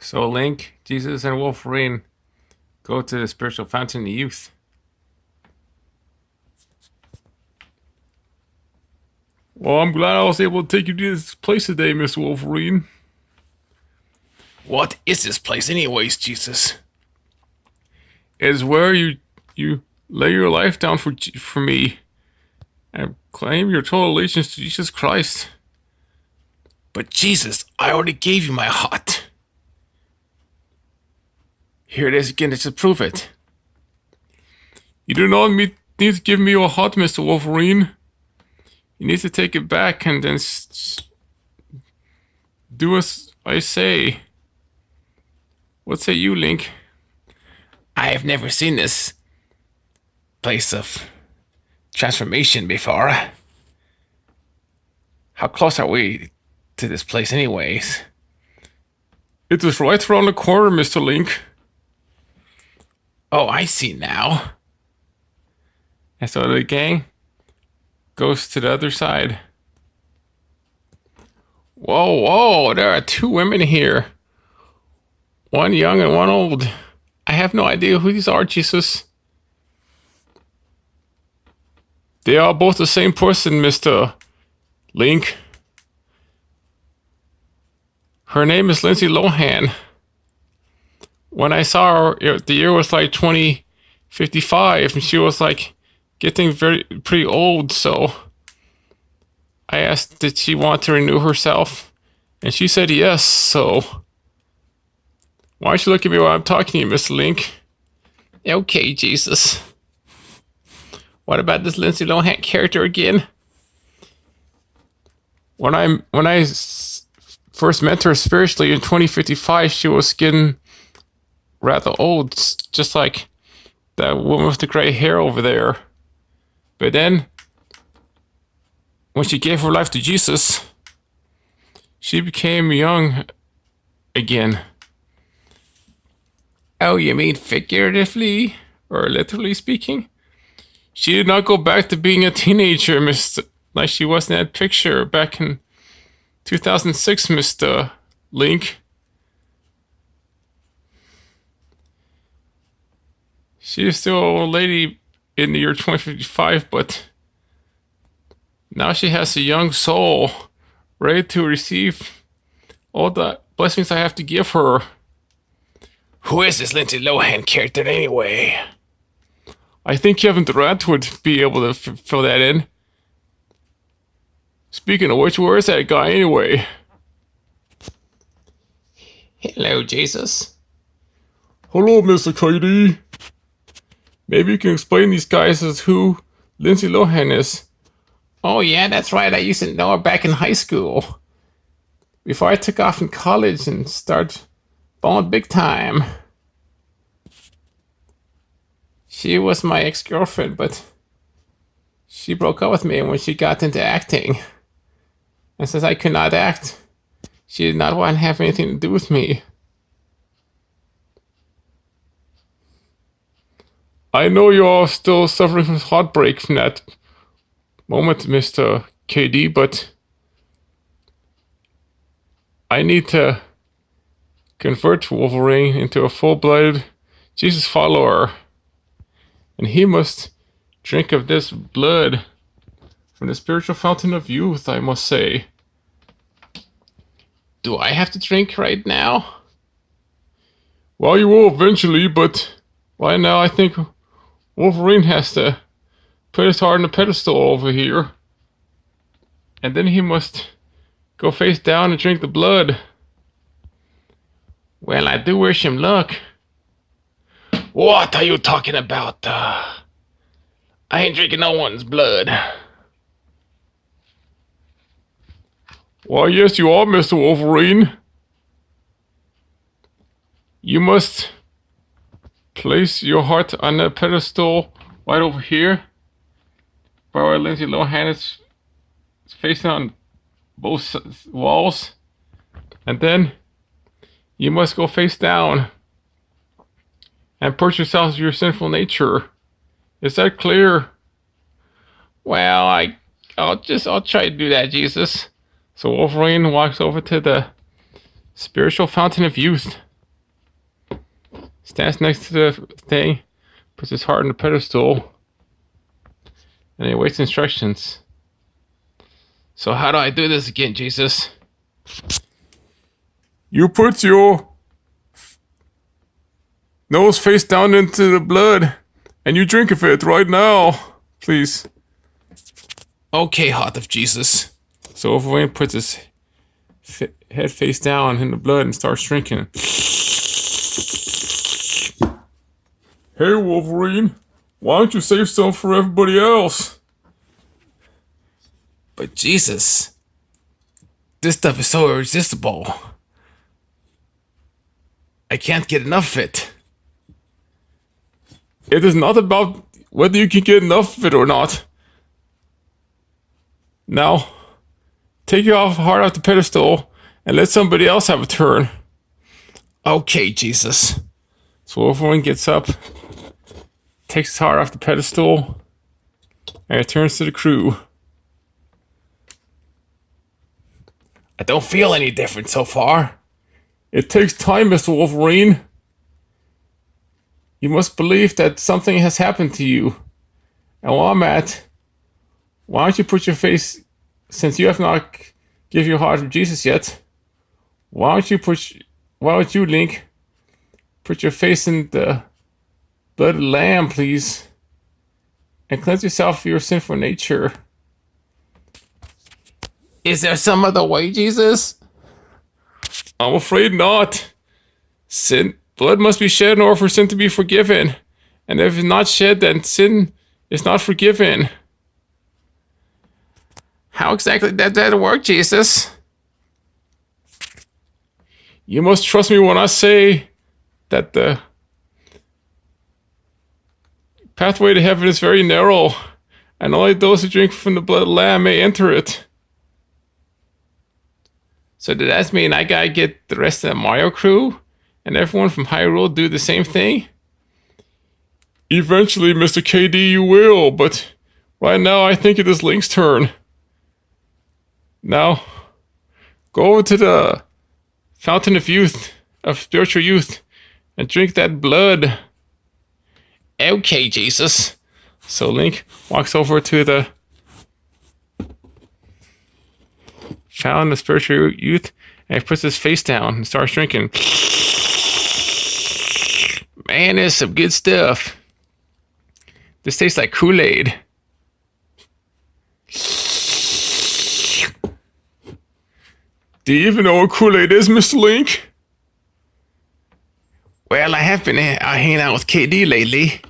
So Link, Jesus, and Wolverine go to the spiritual fountain of youth. Well, I'm glad I was able to take you to this place today, Miss Wolverine. What is this place anyways, Jesus? It is where you lay your life down for me and claim your total allegiance to Jesus Christ. But Jesus, I already gave you my heart. Here it is again to prove it. You do not need to give me your heart, Mr. Wolverine. You need to take it back and then do as I say. What say you, Link? I have never seen this place of transformation before. How close are we to this place anyways? It is right around the corner, Mr. Link. Oh, I see now. And so the gang goes to the other side. Whoa, there are two women here. One young and one old. I have no idea who these are, Jesus. They are both the same person, Mr. Link. Her name is Lindsay Lohan. When I saw her, the year was like 2055, and she was like getting pretty old, so I asked did she want to renew herself, and she said yes, so why don't you look at me while I'm talking to you, Mr. Link? Okay, Jesus. What about this Lindsay Lohan character again? When I first met her spiritually in 2055, she was getting rather old, just like that woman with the gray hair over there. But then, when she gave her life to Jesus, she became young again. Oh, you mean figuratively or literally speaking? She did not go back to being a teenager, like she was in that picture back in 2006, Mr. Link. She is still an old lady in the year 2055, but now she has a young soul ready to receive all the blessings I have to give her. Who is this Lindsay Lohan character anyway? I think Kevin Durant would be able to fill that in. Speaking of which, where is that guy anyway? Hello, Jesus. Hello, Mr. KD. Maybe you can explain these guys as who Lindsay Lohan is. Oh yeah, that's right. I used to know her back in high school. Before I took off in college and started balling big time. She was my ex-girlfriend, but she broke up with me when she got into acting. And since I could not act, she did not want to have anything to do with me. I know you're still suffering from heartbreak from that moment, Mr. KD, but I need to convert Wolverine into a full-blooded Jesus follower. And he must drink of this blood from the spiritual fountain of youth, I must say. Do I have to drink right now? Well, you will eventually, but right now I think Wolverine has to put his heart on the pedestal over here. And then he must go face down and drink the blood. Well, I do wish him luck. What are you talking about? I ain't drinking no one's blood. Why, yes, you are, Mr. Wolverine. You must place your heart on a pedestal right over here, where Lindsay Lohan is facing on both walls, and then you must go face down and purge yourself of your sinful nature. Is that clear? Well, I'll try to do that, Jesus. So Wolverine walks over to the spiritual fountain of youth. Stands next to the thing, puts his heart on the pedestal, and he waits instructions. So how do I do this again, Jesus? You put your nose face down into the blood, and you drink of it right now, please. Okay, heart of Jesus. So Wolverine puts his head face down in the blood and starts drinking. Hey, Wolverine, why don't you save some for everybody else? But Jesus, this stuff is so irresistible. I can't get enough of it. It is not about whether you can get enough of it or not. Now, take your heart off the pedestal and let somebody else have a turn. Okay, Jesus. So Wolverine gets up, takes his heart off the pedestal, and returns to the crew. I don't feel any different so far. It takes time, Mr. Wolverine. You must believe that something has happened to you. And while I'm at, why don't you put your face, since you have not given your heart to Jesus yet, why don't you, Link, put your face in the blood of the lamb, please, and cleanse yourself of your sinful nature. Is there some other way, Jesus? I'm afraid not. Blood must be shed in order for sin to be forgiven. And if it's not shed, then sin is not forgiven. How exactly does that work, Jesus? You must trust me when I say that the pathway to heaven is very narrow, and only those who drink from the blood of the Lamb may enter it. So does that mean I gotta get the rest of the Mario crew and everyone from Hyrule do the same thing? Eventually, Mr. KD, you will, but right now I think it is Link's turn. Now, go over to the Fountain of Spiritual Youth, and drink that blood. Okay, Jesus. So Link walks over to the Fountain of Spiritual Youth, and he puts his face down and starts drinking. Man, there's some good stuff. This tastes like Kool-Aid. Do you even know what Kool-Aid is, Mr. Link? Well, I have been hanging out with KD lately.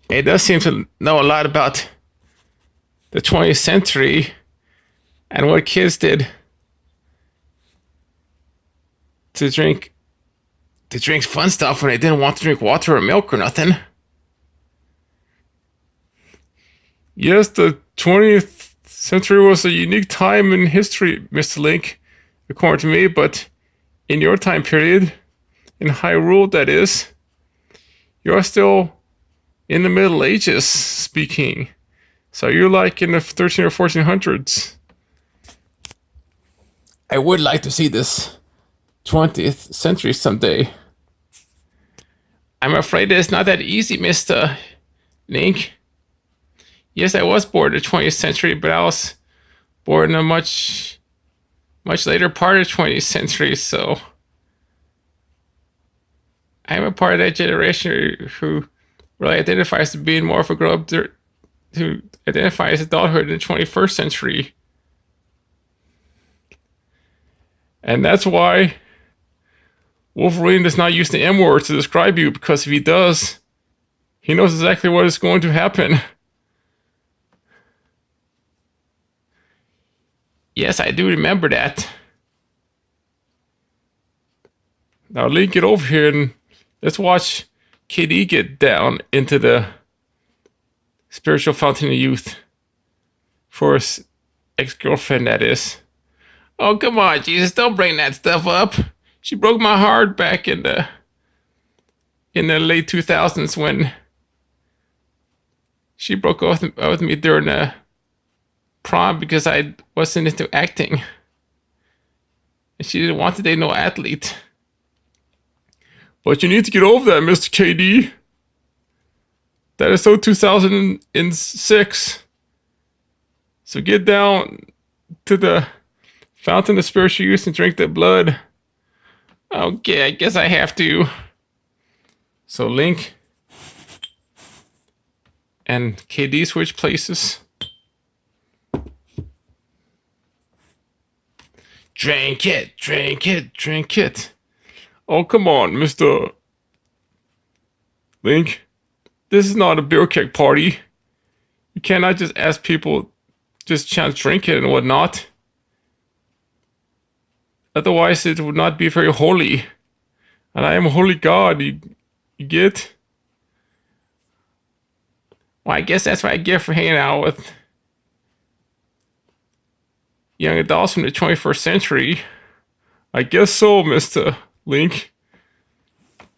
It does seem to know a lot about the 20th century and what kids did to drink fun stuff when they didn't want to drink water or milk or nothing. Yes, the 20th century was a unique time in history, Mr. Link, according to me, but in your time period, in Hyrule that is, you're still in the Middle Ages speaking. So you're like in the 13 or 1400s. I would like to see this 20th century someday. I'm afraid it's not that easy, Mr. Link. Yes, I was born in the 20th century, but I was born in a much later part of the 20th century, so I'm a part of that generation who really identifies as being more of a grown-up who identifies as adulthood in the 21st century. And that's why Wolverine does not use the M word to describe you, because if he does, he knows exactly what is going to happen. Yes, I do remember that. Now, Link, get over here and let's watch KD get down into the spiritual fountain of youth for his ex-girlfriend, that is. Oh, come on, Jesus, don't bring that stuff up. She broke my heart back in the late 2000s when she broke up with me during the prom because I wasn't into acting. And she didn't want to date no athlete. But you need to get over that, Mr. KD. That is so 2006. So get down to the fountain of spiritual youth and drink that blood. Okay, I guess I have to. So Link and KD switch places. Drink it, drink it, drink it. Oh, come on, Mr. Link. This is not a beer keg party. You cannot just ask people just chance drink it and whatnot. Otherwise, it would not be very holy. And I am a holy God, you get? Well, I guess that's what I get for hanging out with young adults from the 21st century. I guess so, Mr. Link.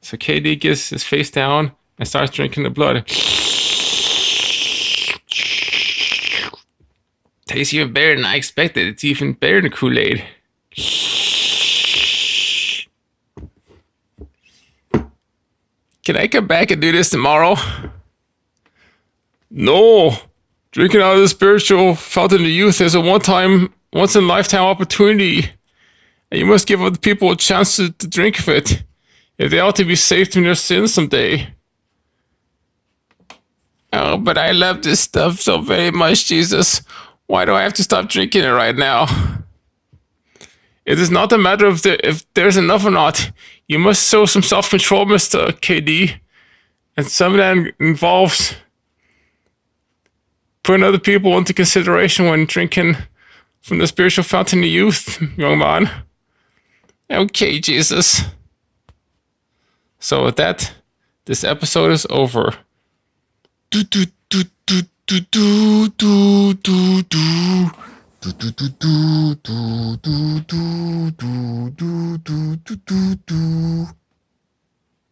So KD gets his face down and starts drinking the blood. Tastes even better than I expected. It's even better than Kool-Aid. Can I come back and do this tomorrow? No. Drinking out of the spiritual fountain of youth is a once in a lifetime opportunity. And you must give other people a chance to drink of it, if they ought to be saved from their sins someday. Oh, but I love this stuff so very much, Jesus. Why do I have to stop drinking it right now? It is not a matter of if there's enough or not. You must show some self-control, Mr. KD. And some of that involves putting other people into consideration when drinking from the spiritual fountain of youth, young man. Okay, Jesus. So with that, this episode is over.